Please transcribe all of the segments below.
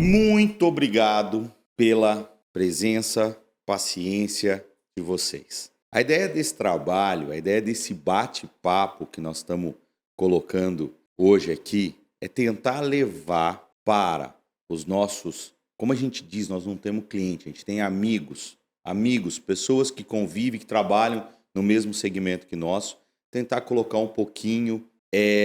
Muito obrigado pela presença, paciência de vocês. A ideia desse trabalho, a ideia desse bate-papo que nós estamos colocando hoje aqui é tentar levar para os nossos, como a gente diz, nós não temos cliente, a gente tem amigos, pessoas que convivem, que trabalham no mesmo segmento que nós, tentar colocar um pouquinho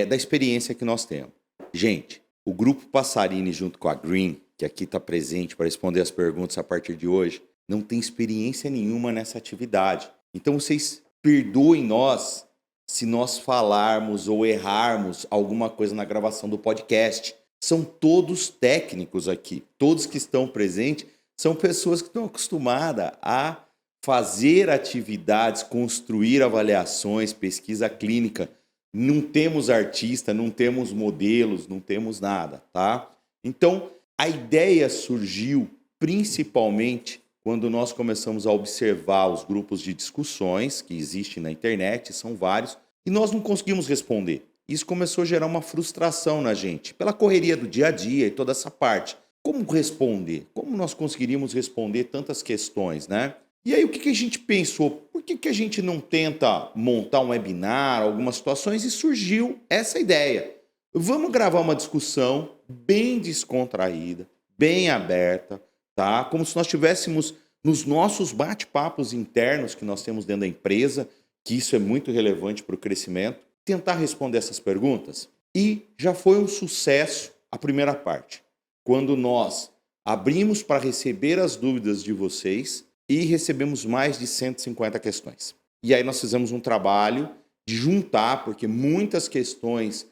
da experiência que nós temos. Gente, o Grupo Passarini junto com a Green, que aqui está presente para responder as perguntas a partir de hoje, não tem experiência nenhuma nessa atividade. Então vocês perdoem nós se nós falarmos ou errarmos alguma coisa na gravação do podcast. São todos técnicos aqui. Todos que estão presentes são pessoas que estão acostumadas a fazer atividades, construir avaliações, pesquisa clínica. Não temos artista, não temos modelos, não temos nada, tá? Então, a ideia surgiu principalmente quando nós começamos a observar os grupos de discussões que existem na internet, são vários, e nós não conseguimos responder. Isso começou a gerar uma frustração na gente, pela correria do dia a dia e toda essa parte. Como responder? Como nós conseguiríamos responder tantas questões, né? E aí o que a gente pensou? Por que a gente não tenta montar um webinar, algumas situações, e surgiu essa ideia. Vamos gravar uma discussão bem descontraída, bem aberta, tá? Como se nós estivéssemos nos nossos bate-papos internos que nós temos dentro da empresa, que isso é muito relevante para o crescimento, tentar responder essas perguntas. E já foi um sucesso a primeira parte, quando nós abrimos para receber as dúvidas de vocês e recebemos mais de 150 questões. E aí nós fizemos um trabalho de juntar, porque muitas questões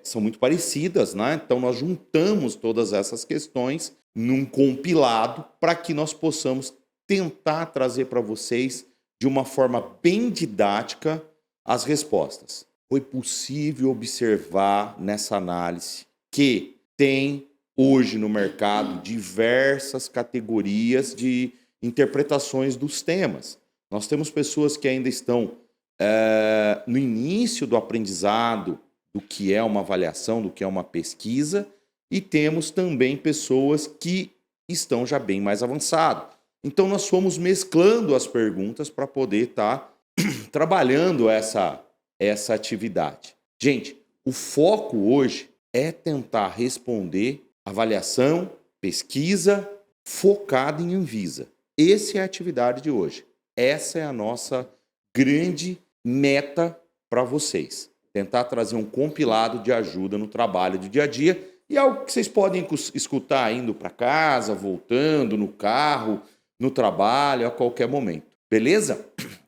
são muito parecidas, né? Então nós juntamos todas essas questões num compilado para que nós possamos tentar trazer para vocês de uma forma bem didática as respostas. Foi possível observar nessa análise que tem hoje no mercado diversas categorias de interpretações dos temas. Nós temos pessoas que ainda estão no início do aprendizado do que é uma avaliação, do que é uma pesquisa, e temos também pessoas que estão já bem mais avançadas. Então nós fomos mesclando as perguntas para poder estar trabalhando essa atividade. Gente, o foco hoje é tentar responder avaliação, pesquisa, focada em Anvisa. Essa é a atividade de hoje. Essa é a nossa grande meta para vocês. Tentar trazer um compilado de ajuda no trabalho do dia a dia e algo que vocês podem escutar indo para casa, voltando, no carro, no trabalho, a qualquer momento. Beleza?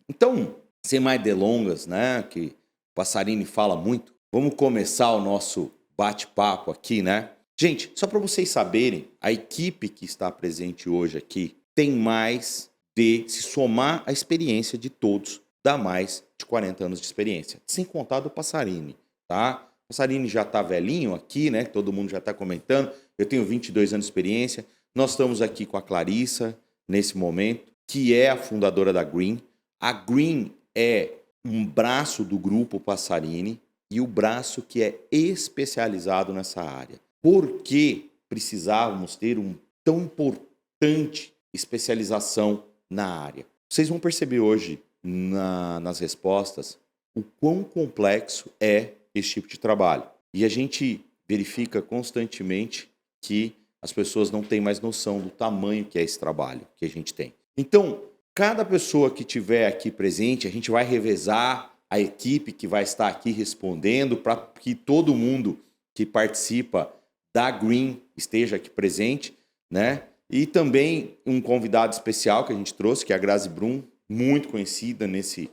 Então, sem mais delongas, né, que o Passarini fala muito, vamos começar o nosso bate-papo aqui, né? Gente, só para vocês saberem, a equipe que está presente hoje aqui tem mais de, se somar a experiência de todos, dá mais de 40 anos de experiência, sem contar do Passarini, tá? O Passarini já está velhinho aqui, né? Todo mundo já está comentando. Eu tenho 22 anos de experiência. Nós estamos aqui com a Clarissa, nesse momento, que é a fundadora da Green. A Green é um braço do grupo Passarini e o braço que é especializado nessa área. Por que precisávamos ter um tão importante especialização na área? Vocês vão perceber hoje nas respostas o quão complexo é esse tipo de trabalho. E a gente verifica constantemente que as pessoas não têm mais noção do tamanho que é esse trabalho que a gente tem. Então, cada pessoa que estiver aqui presente, a gente vai revezar a equipe que vai estar aqui respondendo para que todo mundo que participa da Green esteja aqui presente, né? E também um convidado especial que a gente trouxe, que é a Grazi Brum, muito conhecida nesse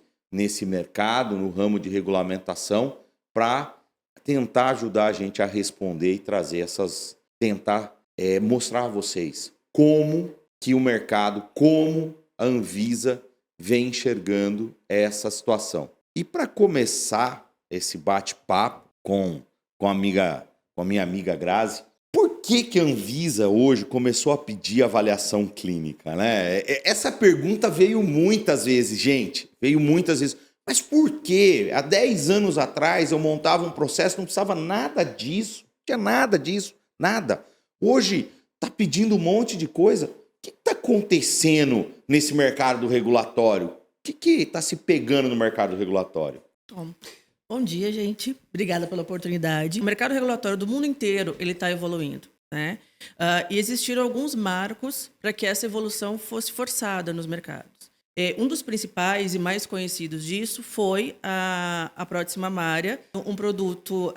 mercado, no ramo de regulamentação, para tentar ajudar a gente a responder e trazer tentar mostrar a vocês como que o mercado, como a Anvisa vem enxergando essa situação. E para começar esse bate-papo com a minha amiga Grazi, por que a Anvisa hoje começou a pedir avaliação clínica, né? Essa pergunta veio muitas vezes, gente. Veio muitas vezes. Mas por quê? Há 10 anos atrás eu montava um processo, não precisava nada disso. Não tinha nada disso, nada. Hoje está pedindo um monte de coisa. O que está acontecendo nesse mercado regulatório? O que está se pegando no mercado regulatório? Bom dia, gente. Obrigada pela oportunidade. O mercado regulatório do mundo inteiro ele está evoluindo, né? E existiram alguns marcos para que essa evolução fosse forçada nos mercados. Um dos principais e mais conhecidos disso foi a prótese mamária, um produto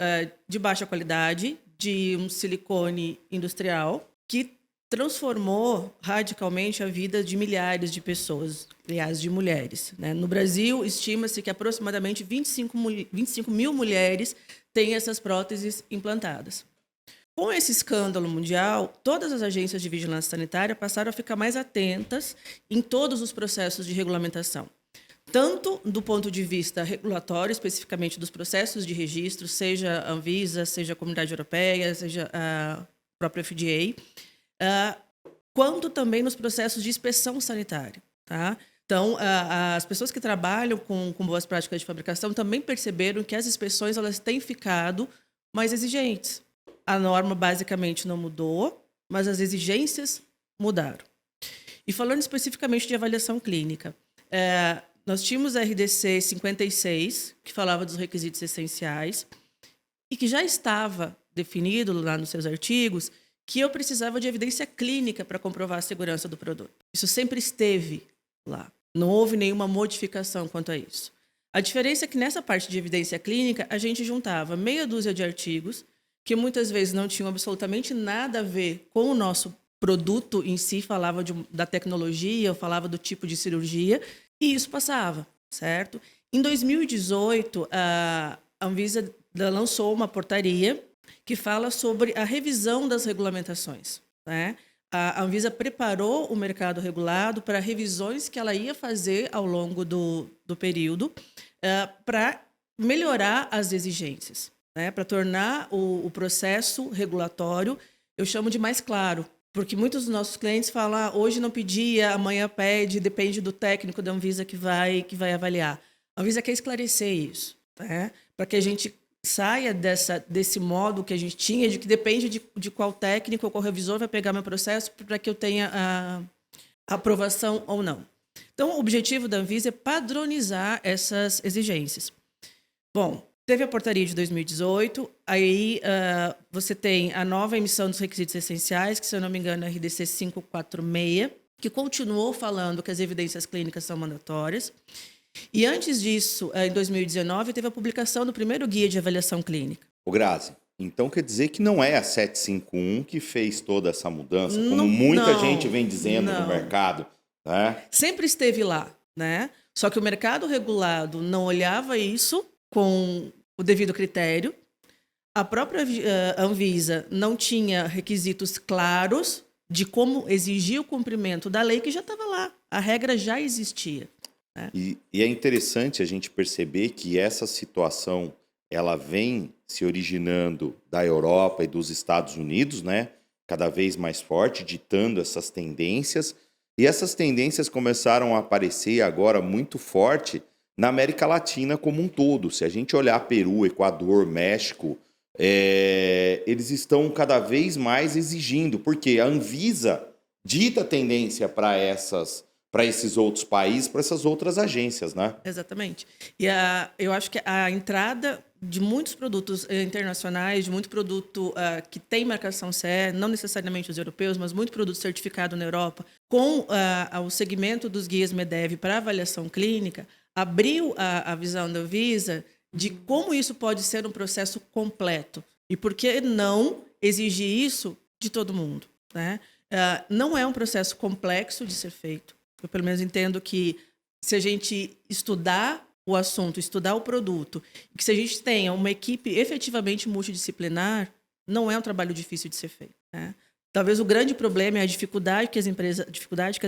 de baixa qualidade, de um silicone industrial, que transformou radicalmente a vida de milhares de pessoas, aliás, de mulheres, né? No Brasil, estima-se que aproximadamente 25 mil mulheres têm essas próteses implantadas. Com esse escândalo mundial, todas as agências de vigilância sanitária passaram a ficar mais atentas em todos os processos de regulamentação, tanto do ponto de vista regulatório, especificamente dos processos de registro, seja a Anvisa, seja a Comunidade Europeia, seja a própria FDA, quanto também nos processos de inspeção sanitária. Tá? Então, as pessoas que trabalham com boas práticas de fabricação também perceberam que as inspeções elas têm ficado mais exigentes. A norma basicamente não mudou, mas as exigências mudaram. E falando especificamente de avaliação clínica, nós tínhamos a RDC 56, que falava dos requisitos essenciais, e que já estava definido lá nos seus artigos que eu precisava de evidência clínica para comprovar a segurança do produto. Isso sempre esteve lá. Não houve nenhuma modificação quanto a isso. A diferença é que nessa parte de evidência clínica, a gente juntava meia dúzia de artigos que muitas vezes não tinham absolutamente nada a ver com o nosso produto em si, falava da tecnologia, falava do tipo de cirurgia, e isso passava, certo? Em 2018, a Anvisa lançou uma portaria que fala sobre a revisão das regulamentações, né? A Anvisa preparou o mercado regulado para revisões que ela ia fazer ao longo do período para melhorar as exigências, né? Para tornar o processo regulatório, eu chamo de mais claro, porque muitos dos nossos clientes falam, hoje não pedia, amanhã pede, depende do técnico da Anvisa que vai avaliar. A Anvisa quer esclarecer isso, né? Para que a gente saia desse modo que a gente tinha, de que depende de qual técnico ou qual revisor vai pegar meu processo para que eu tenha a aprovação ou não. Então, o objetivo da Anvisa é padronizar essas exigências. Bom, teve a portaria de 2018, aí você tem a nova emissão dos requisitos essenciais, que, se eu não me engano, é a RDC 546, que continuou falando que as evidências clínicas são mandatórias. E antes disso, em 2019, teve a publicação do primeiro guia de avaliação clínica. Ô Grazi, então quer dizer que não é a 751 que fez toda essa mudança, como muita gente vem dizendo no mercado, né? Sempre esteve lá, né? Só que o mercado regulado não olhava isso com o devido critério. A própria Anvisa não tinha requisitos claros de como exigir o cumprimento da lei que já estava lá. A regra já existia. E é interessante a gente perceber que essa situação ela vem se originando da Europa e dos Estados Unidos, né? Cada vez mais forte, ditando essas tendências. E essas tendências começaram a aparecer agora muito forte na América Latina como um todo. Se a gente olhar Peru, Equador, México, eles estão cada vez mais exigindo, porque a Anvisa dita a tendência para esses outros países, para essas outras agências, né? Exatamente. E eu acho que a entrada de muitos produtos internacionais, de muito produto que tem marcação CE, não necessariamente os europeus, mas muito produto certificado na Europa, com o segmento dos guias MEDEV para avaliação clínica, abriu a visão da Anvisa de como isso pode ser um processo completo. E por que não exigir isso de todo mundo, né? Não é um processo complexo de ser feito. Eu, pelo menos, entendo que se a gente estudar o assunto, estudar o produto, e que se a gente tenha uma equipe efetivamente multidisciplinar, não é um trabalho difícil de ser feito, né? Talvez o grande problema é a dificuldade que as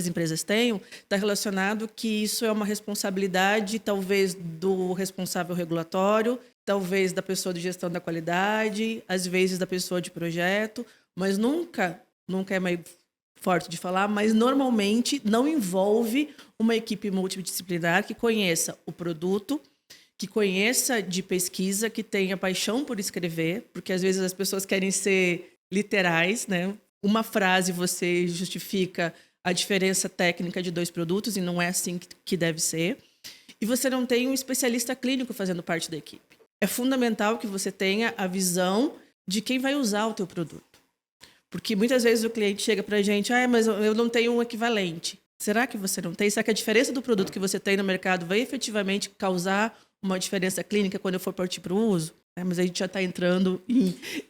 empresas tenham, está relacionado que isso é uma responsabilidade, talvez, do responsável regulatório, talvez da pessoa de gestão da qualidade, às vezes da pessoa de projeto, mas nunca é meio forte de falar, mas normalmente não envolve uma equipe multidisciplinar que conheça o produto, que conheça de pesquisa, que tenha paixão por escrever, porque às vezes as pessoas querem ser literais, né? uma frase você justifica a diferença técnica de 2 produtos, e não é assim que deve ser. E você não tem um especialista clínico fazendo parte da equipe. É fundamental que você tenha a visão de quem vai usar o teu produto. Porque muitas vezes o cliente chega para a gente, mas eu não tenho um equivalente. Será que você não tem? Será que a diferença do produto que você tem no mercado vai efetivamente causar uma diferença clínica quando eu for partir para o uso? Mas a gente já está entrando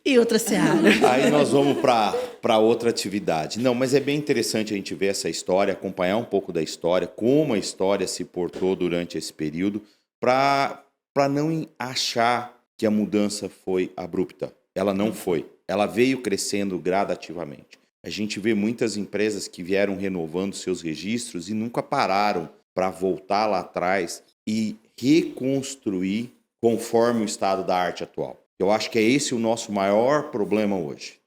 em outra seara. Aí nós vamos para outra atividade. Não, mas é bem interessante a gente ver essa história, acompanhar um pouco da história, como a história se portou durante esse período, para não achar que a mudança foi abrupta. Ela não foi. Ela veio crescendo gradativamente. A gente vê muitas empresas que vieram renovando seus registros e nunca pararam para voltar lá atrás e reconstruir conforme o estado da arte atual. Eu acho que é esse o nosso maior problema hoje.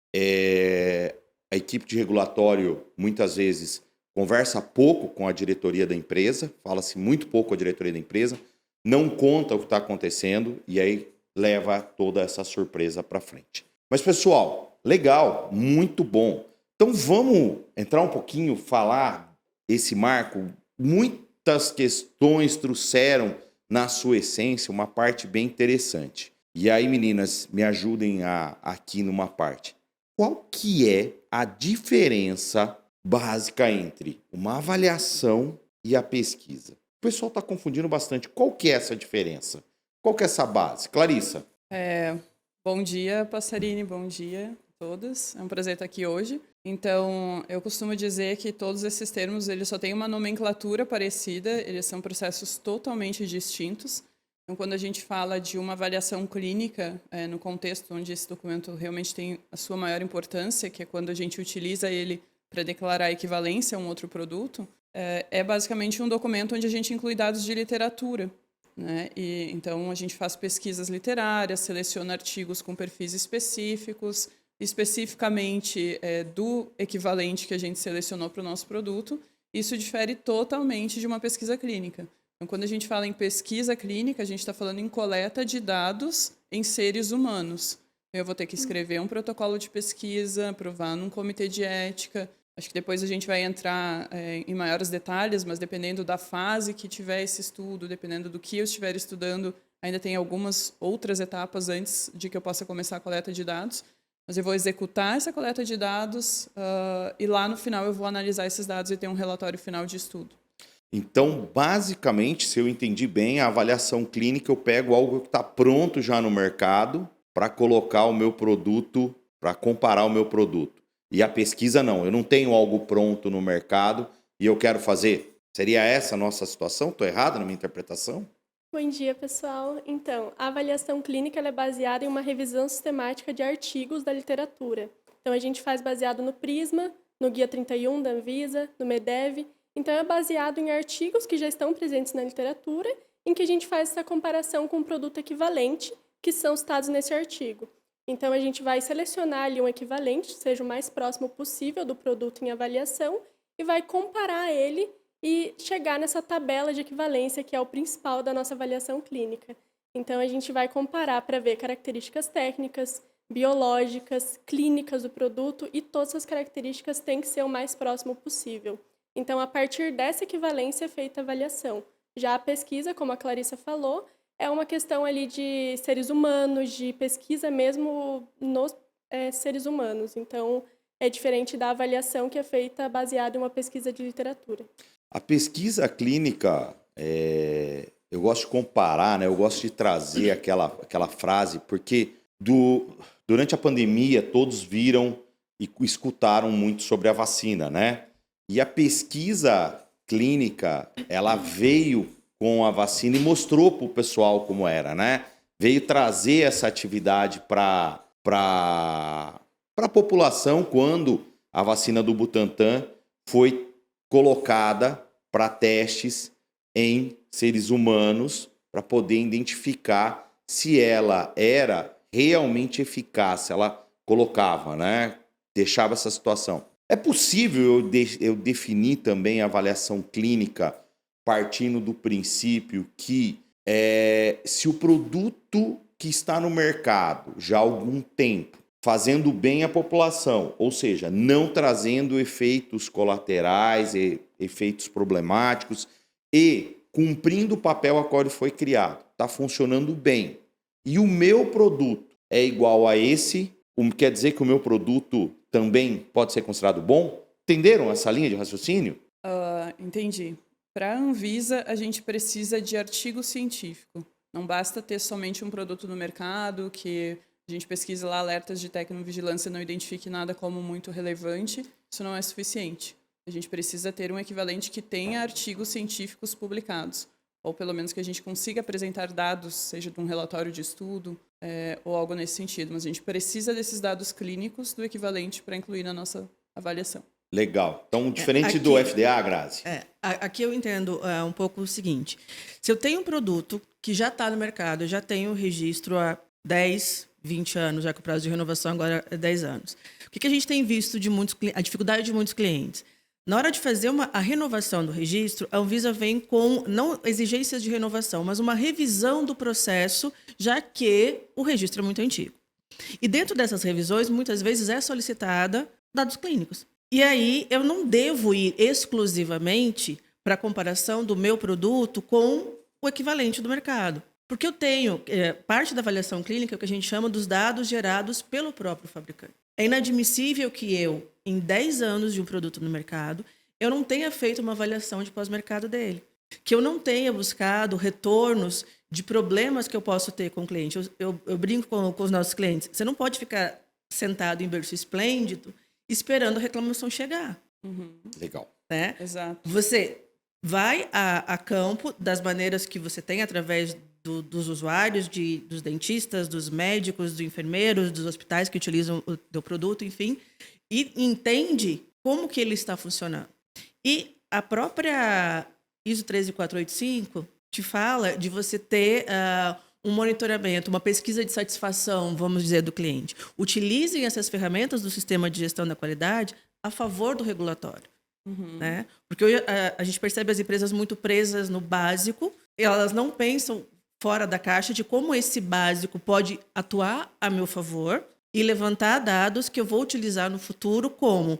A equipe de regulatório, muitas vezes, conversa pouco com a diretoria da empresa, fala-se muito pouco com a diretoria da empresa, não conta o que está acontecendo e aí leva toda essa surpresa para frente. Mas, pessoal, legal, muito bom. Então, vamos entrar um pouquinho, falar esse marco. Muitas questões trouxeram, na sua essência, uma parte bem interessante. E aí, meninas, me ajudem aqui numa parte. Qual que é a diferença básica entre uma avaliação e a pesquisa? O pessoal está confundindo bastante. Qual que é essa diferença? Qual que é essa base? Clarissa. Bom dia, Passarini, bom dia a todos. É um prazer estar aqui hoje. Então, eu costumo dizer que todos esses termos eles só têm uma nomenclatura parecida, eles são processos totalmente distintos. Então, quando a gente fala de uma avaliação clínica, no contexto onde esse documento realmente tem a sua maior importância, que é quando a gente utiliza ele para declarar equivalência a um outro produto, é basicamente um documento onde a gente inclui dados de literatura. Né? E, então, a gente faz pesquisas literárias, seleciona artigos com perfis específicos, especificamente do equivalente que a gente selecionou para o nosso produto. Isso difere totalmente de uma pesquisa clínica. Então, quando a gente fala em pesquisa clínica, a gente está falando em coleta de dados em seres humanos. Eu vou ter que escrever um protocolo de pesquisa, aprovar num comitê de ética. Acho que depois a gente vai entrar em maiores detalhes, mas dependendo da fase que tiver esse estudo, dependendo do que eu estiver estudando, ainda tem algumas outras etapas antes de que eu possa começar a coleta de dados. Mas eu vou executar essa coleta de dados e lá no final eu vou analisar esses dados e ter um relatório final de estudo. Então, basicamente, se eu entendi bem, a avaliação clínica, eu pego algo que está pronto já no mercado para colocar o meu produto, para comparar o meu produto. E a pesquisa não, eu não tenho algo pronto no mercado e eu quero fazer. Seria essa a nossa situação? Estou errado na minha interpretação? Bom dia, pessoal. Então, a avaliação clínica ela é baseada em uma revisão sistemática de artigos da literatura. Então, a gente faz baseado no PRISMA, no Guia 31 da Anvisa, no MEDEV. Então, é baseado em artigos que já estão presentes na literatura, em que a gente faz essa comparação com um produto equivalente, que são citados nesse artigo. Então, a gente vai selecionar ali um equivalente, que seja o mais próximo possível do produto em avaliação, e vai comparar ele e chegar nessa tabela de equivalência, que é o principal da nossa avaliação clínica. Então, a gente vai comparar para ver características técnicas, biológicas, clínicas do produto, e todas as características têm que ser o mais próximo possível. Então, a partir dessa equivalência é feita a avaliação. Já a pesquisa, como a Clarissa falou, é uma questão ali de seres humanos, de pesquisa mesmo nos seres humanos. Então, é diferente da avaliação que é feita baseada em uma pesquisa de literatura. A pesquisa clínica, eu gosto de comparar, né? Eu gosto de trazer aquela frase, porque durante a pandemia todos viram e escutaram muito sobre a vacina, né? E a pesquisa clínica, ela veio com a vacina e mostrou para o pessoal como era, né? Veio trazer essa atividade para a população quando a vacina do Butantan foi colocada para testes em seres humanos para poder identificar se ela era realmente eficaz, ela colocava, né? Deixava essa situação. É possível eu definir também a avaliação clínica partindo do princípio que se o produto que está no mercado já há algum tempo fazendo bem à população, ou seja, não trazendo efeitos colaterais, efeitos problemáticos e cumprindo o papel a qual ele foi criado. Está funcionando bem. E o meu produto é igual a esse, quer dizer que o meu produto também pode ser considerado bom? Entenderam essa linha de raciocínio? Entendi. Para a Anvisa, a gente precisa de artigo científico. Não basta ter somente um produto no mercado, que a gente pesquisa lá alertas de tecnovigilância e não identifique nada como muito relevante. Isso não é suficiente. A gente precisa ter um equivalente que tenha artigos científicos publicados. Ou pelo menos que a gente consiga apresentar dados, seja de um relatório de estudo ou algo nesse sentido. Mas a gente precisa desses dados clínicos do equivalente para incluir na nossa avaliação. Legal. Então, diferente do FDA, Grazi. Aqui eu entendo um pouco o seguinte. Se eu tenho um produto que já está no mercado, eu já tenho registro há 10, 20 anos, já que o prazo de renovação agora é 10 anos. O que a gente tem visto a dificuldade de muitos clientes? Na hora de fazer a renovação do registro, a Anvisa vem com, não exigências de renovação, mas uma revisão do processo, já que o registro é muito antigo. E dentro dessas revisões, muitas vezes é solicitada dados clínicos. E aí eu não devo ir exclusivamente para a comparação do meu produto com o equivalente do mercado. Porque eu tenho parte da avaliação clínica, que a gente chama dos dados gerados pelo próprio fabricante. É inadmissível que eu, em 10 anos de um produto no mercado, eu não tenha feito uma avaliação de pós-mercado dele. Que eu não tenha buscado retornos de problemas que eu posso ter com o cliente. Eu brinco com os nossos clientes. Você não pode ficar sentado em berço esplêndido esperando a reclamação chegar. Legal. Né? Exato. Você vai a campo das maneiras que você tem através dos usuários, dos dentistas, dos médicos, dos enfermeiros, dos hospitais que utilizam o teu produto, enfim, e entende como que ele está funcionando. E a própria ISO 13485 te fala de você ter um monitoramento, uma pesquisa de satisfação, vamos dizer, do cliente. Utilizem essas ferramentas do sistema de gestão da qualidade a favor do regulatório. Né? Porque hoje a gente percebe as empresas muito presas no básico, elas não pensam fora da caixa de como esse básico pode atuar a meu favor e levantar dados que eu vou utilizar no futuro como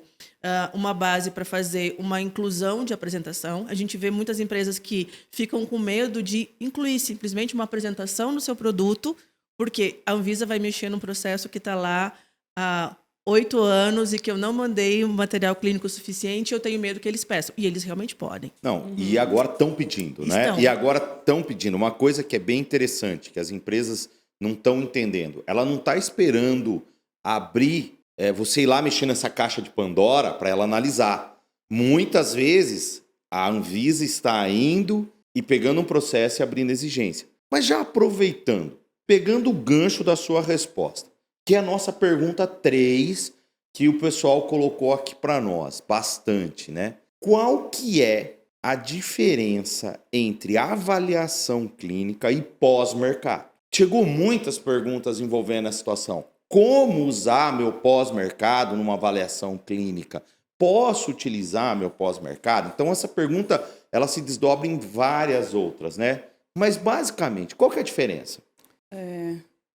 uma base para fazer uma inclusão de apresentação. A gente vê muitas empresas que ficam com medo de incluir simplesmente uma apresentação no seu produto, porque a Anvisa vai mexer num processo que está lá há 8 anos e que eu não mandei um material clínico suficiente, eu tenho medo que eles peçam. E eles realmente podem. Não, e agora estão pedindo, né? Estão. E agora estão pedindo. Uma coisa que é bem interessante, que as empresas não estão entendendo. Ela não está esperando abrir, você ir lá mexer nessa caixa de Pandora para ela analisar. Muitas vezes, a Anvisa está indo e pegando um processo e abrindo exigência. Mas já aproveitando, pegando o gancho da sua resposta, que é a nossa pergunta 3, que o pessoal colocou aqui para nós, bastante, né? Qual que é a diferença entre avaliação clínica e pós-mercado? Chegou muitas perguntas envolvendo a situação. Como usar meu pós-mercado numa avaliação clínica? Posso utilizar meu pós-mercado? Então, essa pergunta ela se desdobra em várias outras, né? Mas, basicamente, qual que é a diferença?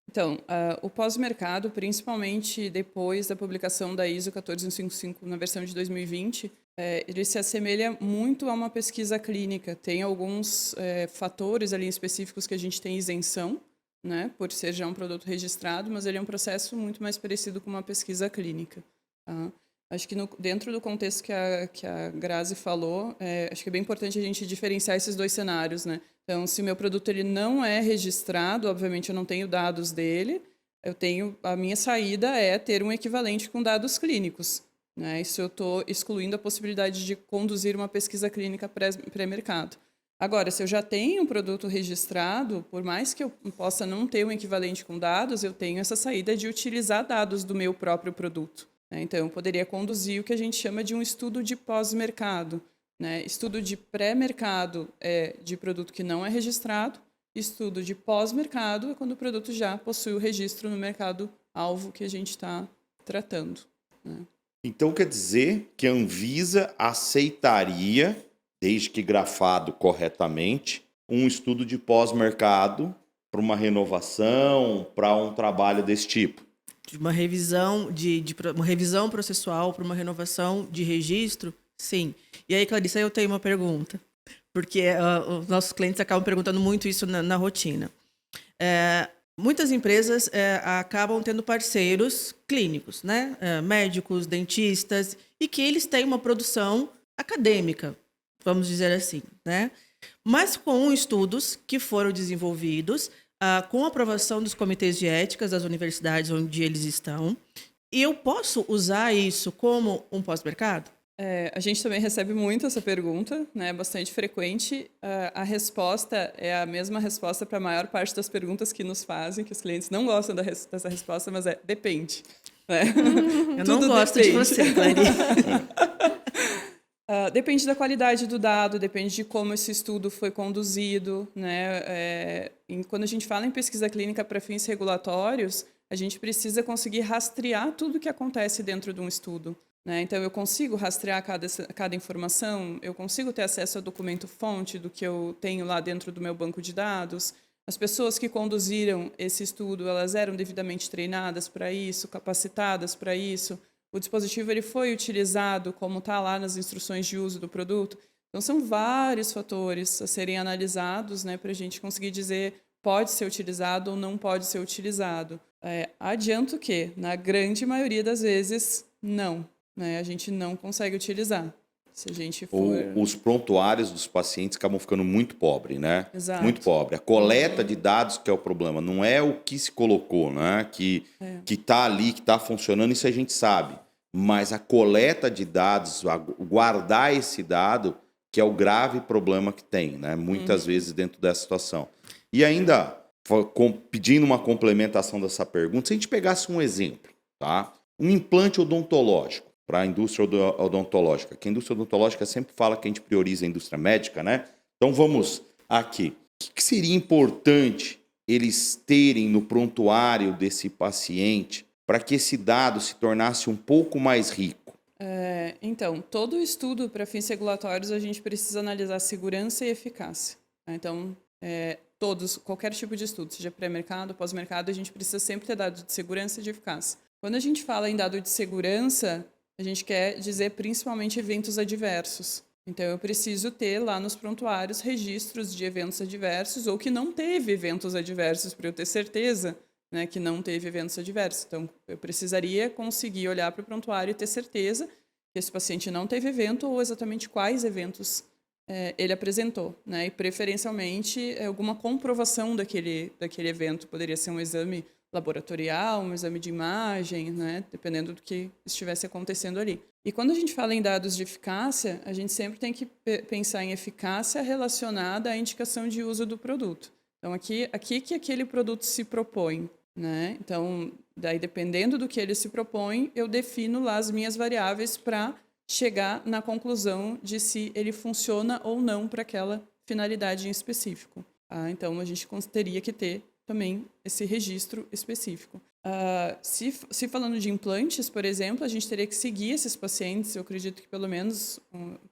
Então, o pós-mercado, principalmente depois da publicação da ISO 14155 na versão de 2020, ele se assemelha muito a uma pesquisa clínica. Tem alguns fatores ali específicos que a gente tem isenção, né, por ser já um produto registrado, mas ele é um processo muito mais parecido com uma pesquisa clínica. Tá? Acho que dentro do contexto que a Grazi falou, acho que é bem importante a gente diferenciar esses dois cenários, né? Então, se o meu produto ele não é registrado, obviamente eu não tenho dados dele, a minha saída é ter um equivalente com dados clínicos. Né? Isso eu estou excluindo a possibilidade de conduzir uma pesquisa clínica pré-mercado. Agora, se eu já tenho um produto registrado, por mais que eu possa não ter um equivalente com dados, eu tenho essa saída de utilizar dados do meu próprio produto. Né? Então, eu poderia conduzir o que a gente chama de um estudo de pós-mercado. Né? Estudo de pré-mercado é de produto que não é registrado, estudo de pós-mercado é quando o produto já possui o registro no mercado-alvo que a gente está tratando. Né? Então quer dizer que a Anvisa aceitaria, desde que grafado corretamente, um estudo de pós-mercado para uma renovação, para um trabalho desse tipo? de uma revisão uma revisão processual para uma renovação de registro, sim. E aí, Clarice, eu tenho uma pergunta, porque os nossos clientes acabam perguntando muito isso na rotina. Muitas empresas acabam tendo parceiros clínicos, né? Médicos, dentistas, e que eles têm uma produção acadêmica, vamos dizer assim, né? Mas com estudos que foram desenvolvidos com a aprovação dos comitês de éticas das universidades onde eles estão. E eu posso usar isso como um pós-mercado? A gente também recebe muito essa pergunta, né? Bastante frequente. A resposta é a mesma resposta para a maior parte das perguntas que nos fazem, que os clientes não gostam dessa resposta, mas depende. Né? Eu não gosto de você, Clarice. Depende da qualidade do dado, depende de como esse estudo foi conduzido, né? Quando a gente fala em pesquisa clínica para fins regulatórios, a gente precisa conseguir rastrear tudo o que acontece dentro de um estudo, né? Então, eu consigo rastrear cada informação, eu consigo ter acesso ao documento-fonte do que eu tenho lá dentro do meu banco de dados. As pessoas que conduziram esse estudo, elas eram devidamente treinadas para isso, capacitadas para isso. O dispositivo ele foi utilizado como está lá nas instruções de uso do produto. Então, são vários fatores a serem analisados, né, para a gente conseguir dizer pode ser utilizado ou não pode ser utilizado. Adianto que, na grande maioria das vezes, não. Né, a gente não consegue utilizar. Se a gente for... Os prontuários dos pacientes acabam ficando muito pobres, né? Exato. Muito pobre. A coleta de dados que é o problema, não é o que se colocou, né? Que está ali, que está funcionando, isso a gente sabe. Mas a coleta de dados, guardar esse dado, que é o grave problema que tem, né? Muitas vezes dentro dessa situação. E ainda, pedindo uma complementação dessa pergunta, se a gente pegasse um exemplo, tá? Um implante odontológico para a indústria odontológica, que a indústria odontológica sempre fala que a gente prioriza a indústria médica, né? Então vamos aqui. O que seria importante eles terem no prontuário desse paciente para que esse dado se tornasse um pouco mais rico? Então, todo estudo para fins regulatórios a gente precisa analisar segurança e eficácia. Então, qualquer tipo de estudo, seja pré-mercado, pós-mercado, a gente precisa sempre ter dados de segurança e de eficácia. Quando a gente fala em dado de segurança, a gente quer dizer principalmente eventos adversos. Então, eu preciso ter lá nos prontuários registros de eventos adversos ou que não teve eventos adversos para eu ter certeza, né, que não teve eventos adversos. Então, eu precisaria conseguir olhar para o prontuário e ter certeza que esse paciente não teve evento ou exatamente quais eventos ele apresentou, né? E, preferencialmente, alguma comprovação daquele evento. Poderia ser um exame laboratorial, um exame de imagem, né? Dependendo do que estivesse acontecendo ali. E quando a gente fala em dados de eficácia, a gente sempre tem que pensar em eficácia relacionada à indicação de uso do produto. Então, aqui que aquele produto se propõe, né? Então, daí, dependendo do que ele se propõe, eu defino lá as minhas variáveis para chegar na conclusão de se ele funciona ou não para aquela finalidade em específico. Então, a gente teria que ter também esse registro específico. Se falando de implantes, por exemplo, a gente teria que seguir esses pacientes, eu acredito que pelo menos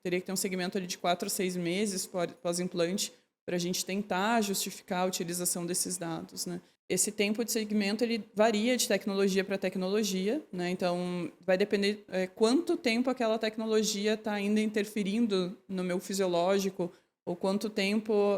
teria que ter um segmento ali de 4 a 6 meses pós-implante para a gente tentar justificar a utilização desses dados, né? Esse tempo de segmento ele varia de tecnologia para tecnologia, né? Então, vai depender quanto tempo aquela tecnologia está ainda interferindo no meu fisiológico ou quanto tempo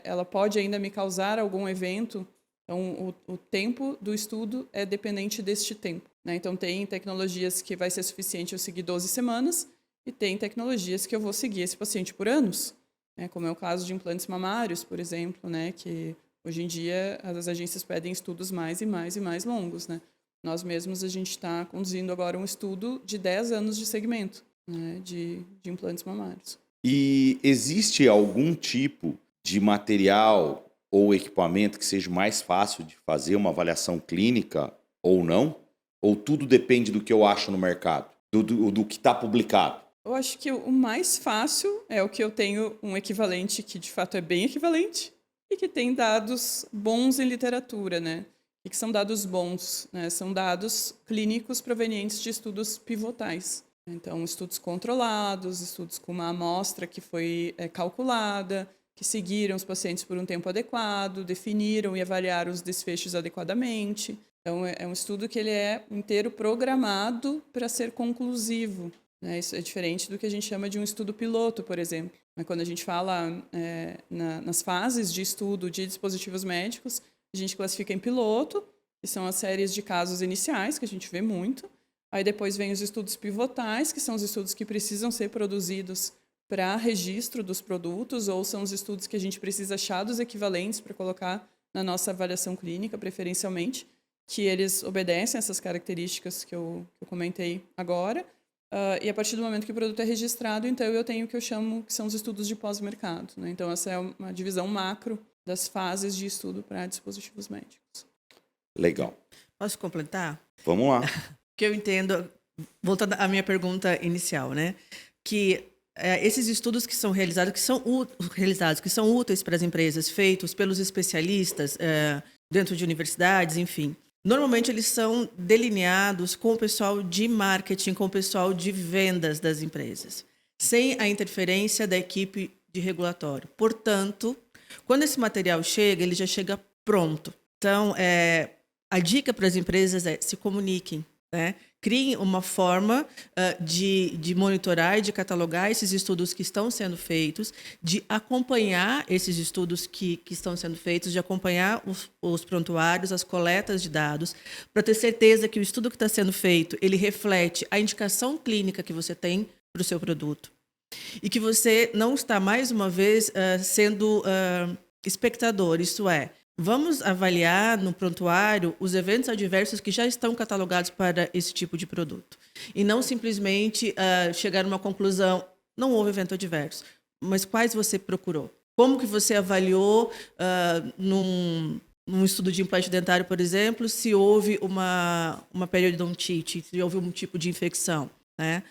ela pode ainda me causar algum evento. Então, o tempo do estudo é dependente deste tempo, né? Então, tem tecnologias que vai ser suficiente eu seguir 12 semanas e tem tecnologias que eu vou seguir esse paciente por anos, né? Como é o caso de implantes mamários, por exemplo, né? Que hoje em dia as agências pedem estudos mais e mais e mais longos, né? Nós mesmos, a gente está conduzindo agora um estudo de 10 anos de segmento, né? de implantes mamários. E existe algum tipo de material ou equipamento que seja mais fácil de fazer uma avaliação clínica ou não? Ou tudo depende do que eu acho no mercado, do que está publicado? Eu acho que o mais fácil é o que eu tenho um equivalente que, de fato, é bem equivalente e que tem dados bons em literatura, né? E que são dados bons, né? São dados clínicos provenientes de estudos pivotais. Então, estudos controlados, estudos com uma amostra que foi calculada, que seguiram os pacientes por um tempo adequado, definiram e avaliaram os desfechos adequadamente. Então, é um estudo que ele é inteiro programado para ser conclusivo, né? Isso é diferente do que a gente chama de um estudo piloto, por exemplo. Mas quando a gente fala nas fases de estudo de dispositivos médicos, a gente classifica em piloto, que são as séries de casos iniciais, que a gente vê muito. Aí depois vem os estudos pivotais, que são os estudos que precisam ser produzidos para registro dos produtos, ou são os estudos que a gente precisa achar dos equivalentes para colocar na nossa avaliação clínica, preferencialmente, que eles obedecem essas características que eu comentei agora. E a partir do momento que o produto é registrado, então eu tenho o que eu chamo que são os estudos de pós-mercado, né? Então, essa é uma divisão macro das fases de estudo para dispositivos médicos. Legal. Posso completar? Vamos lá. Que eu entendo, voltando à minha pergunta inicial, né? Que esses estudos que são realizados, que são úteis para as empresas, feitos pelos especialistas dentro de universidades, enfim. Normalmente eles são delineados com o pessoal de marketing, com o pessoal de vendas das empresas, sem a interferência da equipe de regulatório. Portanto, quando esse material chega, ele já chega pronto. Então, a dica para as empresas é se comuniquem, né? Criem uma forma de monitorar e de catalogar esses estudos que estão sendo feitos, de acompanhar esses estudos que estão sendo feitos, de acompanhar os prontuários, as coletas de dados, para ter certeza que o estudo que está sendo feito, ele reflete a indicação clínica que você tem para o seu produto. E que você não está, mais uma vez, sendo espectador, isto é, vamos avaliar no prontuário os eventos adversos que já estão catalogados para esse tipo de produto. E não simplesmente chegar a uma conclusão, não houve evento adverso, mas quais você procurou? Como que você avaliou num estudo de implante dentário, por exemplo, se houve uma periodontite, se houve um tipo de infecção, né?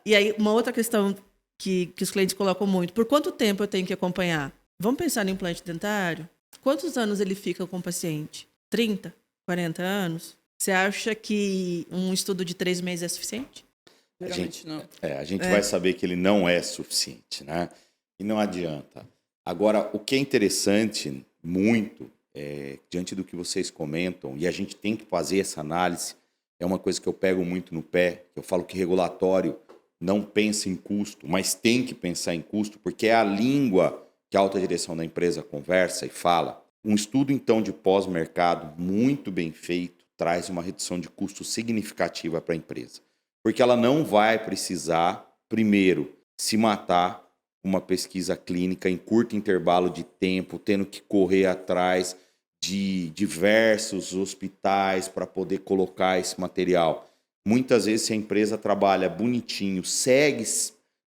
E aí, uma outra questão que os clientes colocam muito, por quanto tempo eu tenho que acompanhar? Vamos pensar no implante dentário? Quantos anos ele fica com o paciente? 30? 40 anos? Você acha que um estudo de 3 meses é suficiente? Geralmente não. A gente vai saber que ele não é suficiente, né? E não adianta. Agora, o que é interessante, muito, diante do que vocês comentam, e a gente tem que fazer essa análise, é uma coisa que eu pego muito no pé, que eu falo que regulatório não pensa em custo, mas tem que pensar em custo, porque é a língua que a alta direção da empresa conversa e fala. Um estudo, então, de pós-mercado muito bem feito traz uma redução de custo significativa para a empresa. Porque ela não vai precisar, primeiro, se matar uma pesquisa clínica em curto intervalo de tempo, tendo que correr atrás de diversos hospitais para poder colocar esse material. Muitas vezes, se a empresa trabalha bonitinho, segue...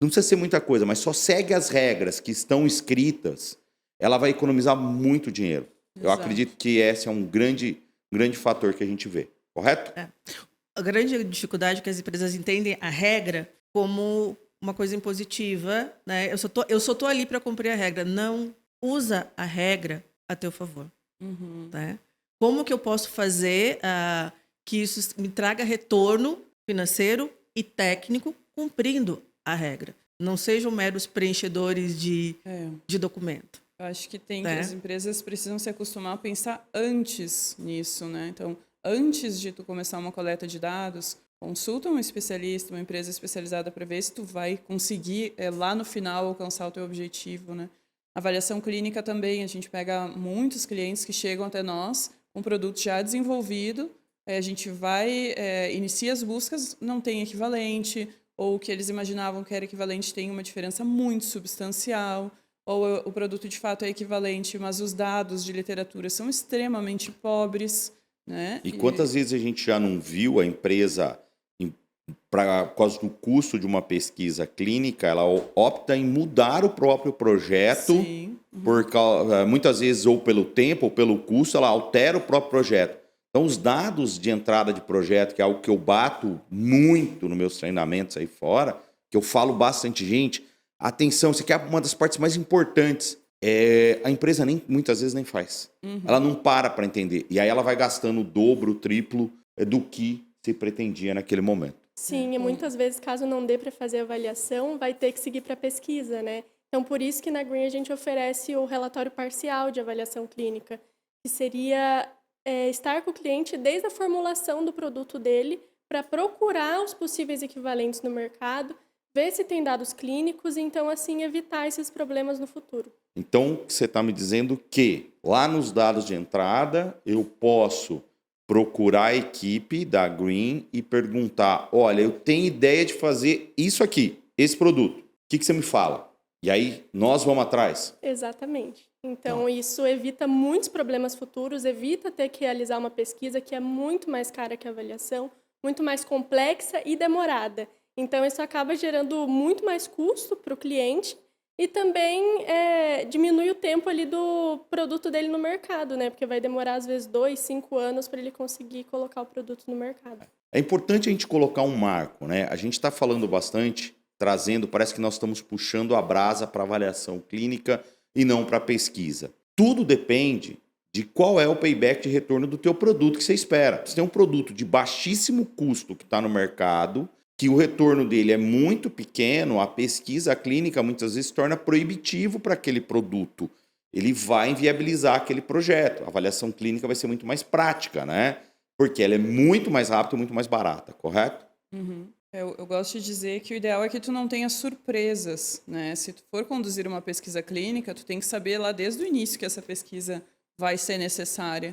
Não precisa ser muita coisa, mas só segue as regras que estão escritas, ela vai economizar muito dinheiro. Exato. Eu acredito que esse é um grande fator que a gente vê. Correto? A grande dificuldade é que as empresas entendem a regra como uma coisa impositiva, né? Eu só tô ali para cumprir a regra. Não usa a regra a teu favor. Uhum. Né? Como que eu posso fazer que isso me traga retorno financeiro e técnico cumprindo a regra? Não sejam meros preenchedores de documento. Eu acho que As empresas precisam se acostumar a pensar antes nisso, né? Então, antes de tu começar uma coleta de dados, consulta um especialista, uma empresa especializada para ver se tu vai conseguir lá no final alcançar o teu objetivo, né? Avaliação clínica também, a gente pega muitos clientes que chegam até nós com um produto já desenvolvido, a gente vai, inicia as buscas, não tem equivalente, ou o que eles imaginavam que era equivalente tem uma diferença muito substancial, ou o produto de fato é equivalente, mas os dados de literatura são extremamente pobres, né? E quantas vezes a gente já não viu a empresa, por causa do custo de uma pesquisa clínica, ela opta em mudar o próprio projeto, Sim. Muitas vezes ou pelo tempo ou pelo custo, ela altera o próprio projeto. Então, os dados de entrada de projeto, que é algo que eu bato muito nos meus treinamentos aí fora, que eu falo bastante, gente, atenção, isso aqui é uma das partes mais importantes. A empresa muitas vezes nem faz. Uhum. Ela não para entender. E aí ela vai gastando o dobro, o triplo do que se pretendia naquele momento. Sim, e muitas vezes, caso não dê para fazer a avaliação, vai ter que seguir para a pesquisa, né? Então, por isso que na Green a gente oferece o relatório parcial de avaliação clínica, que seria estar com o cliente desde a formulação do produto dele para procurar os possíveis equivalentes no mercado, ver se tem dados clínicos e, então, assim, evitar esses problemas no futuro. Então, você está me dizendo que lá nos dados de entrada eu posso procurar a equipe da Green e perguntar, olha, eu tenho ideia de fazer isso aqui, esse produto. O que você me fala? E aí nós vamos atrás. Exatamente. Então, isso evita muitos problemas futuros, evita ter que realizar uma pesquisa que é muito mais cara que a avaliação, muito mais complexa e demorada. Então, isso acaba gerando muito mais custo para o cliente e também diminui o tempo ali do produto dele no mercado, né? Porque vai demorar, às vezes, 2, 5 anos para ele conseguir colocar o produto no mercado. É importante a gente colocar um marco, né? A gente está falando bastante, trazendo, parece que nós estamos puxando a brasa para avaliação clínica e não para pesquisa. Tudo depende de qual é o payback de retorno do teu produto que você espera. Você tem um produto de baixíssimo custo que está no mercado, que o retorno dele é muito pequeno, a pesquisa clínica muitas vezes se torna proibitivo para aquele produto. Ele vai inviabilizar aquele projeto. A avaliação clínica vai ser muito mais prática, né? Porque ela é muito mais rápida e muito mais barata, correto? Uhum. Eu gosto de dizer que o ideal é que tu não tenha surpresas, né? Se tu for conduzir uma pesquisa clínica, tu tem que saber lá desde o início que essa pesquisa vai ser necessária.